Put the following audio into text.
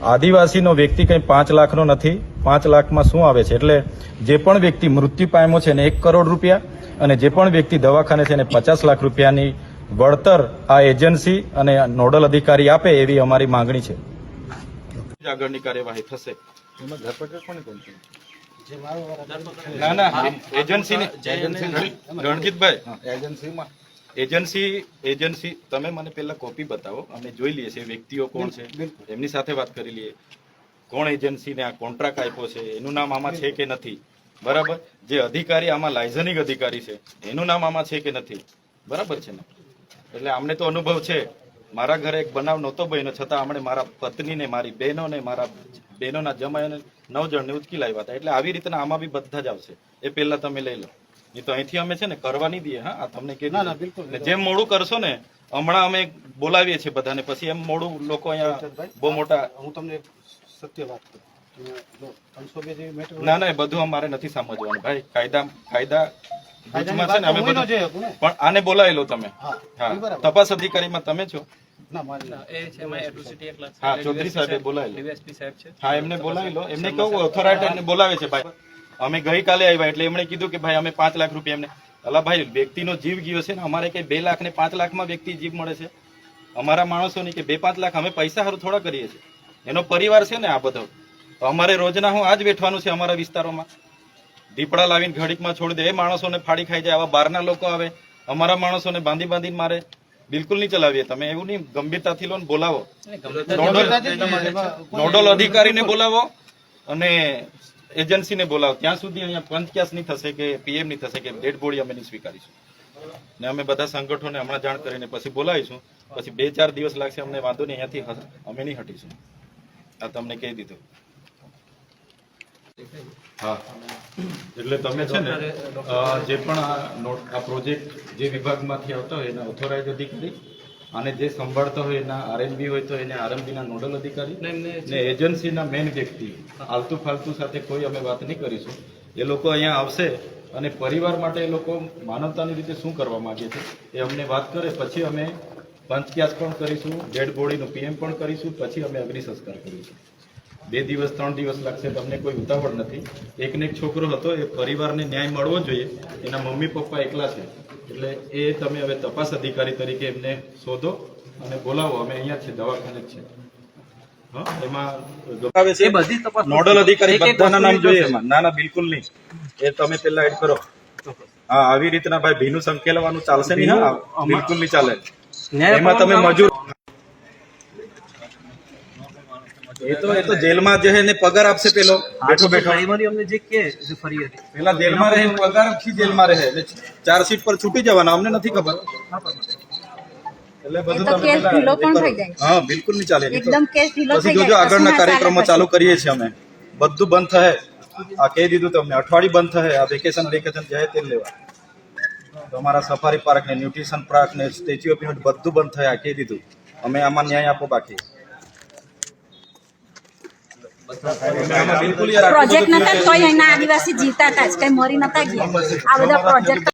આદિવાસીનો વ્યક્તિ કંઈ 5 લાખનો નથી. 5 લાખમાં શું આવે છે એટલે જે પણ વ્યક્તિ મૃત્યુ પામ્યો છે એને 1 કરોડ રૂપિયા અને જે પણ વ્યક્તિ દવાખાને છે એને 50 લાખ રૂપિયાની વળતર આ એજન્સી અને નોડલ અધિકારી આપે એવી અમારી માંગણી છે. આગળની કાર્યવાહી થશે. ના ના એજન્સીની રણજીતભાઈ એજન્સી તમે મને પેલા કોપી બતાવો, અમે જોઈ લઈએ છીએ વ્યક્તિઓ કોણ છે, એમની સાથે વાત કરી લઈએ. કોણ એજન્સીને આ કોન્ટ્રાક્ટ આપ્યો છે, એનું નામ આમાં છે કે નથી, બરાબર. જે અધિકારી આમાં લાયઝનિંગ અધિકારી છે એનું નામ આમાં છે કે નથી, બરાબર છે ને. એટલે અમને તો અનુભવ છે. મારા ઘરે એક બનાવ નહોતો બન્યો, છતાં અમને મારા પત્નીને, મારી બહેનોને, મારા બહેનોના જમાઈને 9 જણને ઉચકી લાવ્યા હતા. એટલે આવી રીતના આમાં બી બધા જ આવશે. એ પહેલા તમે લઈ લો, નહીં તો અહીંથી અમે છે ને કરવા નહીં દઈએ. હા, આ તમને કીધું. જેમ મોડું કરશો ને, હમણાં અમે બોલાવીએ છીએ બધાને, પછી એમ મોડું લોકો અહીંયા બહુ મોટા. હું તમને સત્ય વાત કરું, ના ના, બધું અમારે નથી સમજવાનું ભાઈ. કાયદા ગુજમાં છે ને અમે બધું. પણ આને બોલાવી લો તમે. હા, તપાસ અધિકારીમાં તમે છો. હા, ચૌધરી સાહેબ બોલાવી લો. હા, એમને બોલાવી લો. એમને કહું ઓથોરાઇટી બોલાવે છે ભાઈ. અમે ગઈકાલે આવ્યા એટલે એમણે કીધું કે ભાઈ અમે 5 લાખ રૂપિયા એમને. અલા ભાઈ, વ્યક્તિનો જીવ ગયો છે ને, અમારે કઈ 2 લાખ ને 5 લાખમાં વ્યક્તિ જીવ મળે છે? અમારા માણસોની કે 2-5 લાખ અમે પૈસા હારું થોડા કરીએ છીએ. એનો પરિવાર છે ને આ બધો. તો અમારે રોજના હું આજ બેઠવાનું છે અમારા વિસ્તારોમાં. દીપડા લાવીને ઘડીકમાં છોડી દે, એ માણસોને ફાડી ખાઈ જાય. આવા બહારના લોકો આવે, અમારા માણસોને બાંધીને મારે. બિલકુલ નહીં ચલાવીએ. તમે એવું નહીં, ગંભીરતાથી લો ને બોલાવો. નોડલ અધિકારીને બોલાવો અને એજન્સીને બોલાવો. ત્યાં સુધી અહીંયા પંચક્યાસ નહીં થશે કે પીએમ નહીં થશે કે ડેડ બોડી અમે નહીં સ્વીકારીશું. ને અમે બધા સંગઠનોને હમણાં જાણ કરીને પછી બોલાવીશું. પછી 2-4 દિવસ લાગશે, અમને વાંધો નહીં, અહીંયાથી અમે નહીં હટીશું. આ તમને કહી દીધું. હા, એટલે તમે છે ને જે પણ આ પ્રોજેક્ટ જે વિભાગમાંથી આવતા હોય એના ઓથોરાઇઝ અધિકારી અને જે સંભાળતા હોય એના આરએમબી હોય તો એને આરએમબીના નોડલ અધિકારી ને એજન્સીના મેઇન વ્યક્તિ. આલતુ ફાલતુ સાથે કોઈ અમે વાત નહીં કરીશું. એ લોકો અહીંયા આવશે અને પરિવાર માટે એ લોકો માનવતાની રીતે શું કરવા માંગે છે એ અમને વાત કરે. પછી અમે પંચક્યાસ પણ કરીશું, ડેડ બોડીનું પીએમ પણ કરીશું, પછી અમે અગ્નિ સંસ્કાર કરીશું. 2 દિવસ 3 દિવસ લાગશે, તમને કોઈ ઉતાવળ નથી. એકને એક છોકરો હતો, એ પરિવારને ન્યાય મળવો જોઈએ. એના મમ્મી પપ્પા એકલા છે, એટલે એ તમે હવે તપાસ અધિકારી તરીકે એમને શોધો અને બોલાવો. અમે અહીંયા છે, દવાખાને જ છે. એમાં નોડલ અધિકારી બધાના નામ જોઈએ એમાં. ના ના, બિલકુલ નહીં. એ તમે પેલા એડ કરો. હા, આવી રીતના ભાઈ ભીનું સંકેલવાનું ચાલશે નહીં. હા, બિલકુલ નહીં ચાલે. એમાં તમે મજૂર એ તો જેલમાં જે એને પગાર આપશે પેલો બેઠો અમને જે કે ફરી હતી પેલા જેલમાં રહે, પગાર થી જેલમાં રહે એટલે ચાર્જશીટ પર છૂટી જવાના. અમને નથી ખબર. એટલે બધું હા, બિલકુલ નહીં ચાલે. પછી જોજો આગળના કાર્યક્રમો ચાલુ કરીએ છીએ અમે. બધું બંધ થશે. આ કહી દીધું તમને, અઠવાડિયું બંધ થશે. આ વેકેશન જાય તે લેવા. તમારા સફારી પાર્ક ને, ન્યુટ્રિશન પાર્ક ને, સ્ટેચ્યુ ઓફ યુનિટી બધું બંધ થયા. કહી દીધું અમે. આમાં ન્યાય આપો બાકી. પ્રોજેક્ટ નતા તોય એના આદિવાસી જીવતા હતા, કઈ મરી નતા ગયા. આ બધા પ્રોજેક્ટ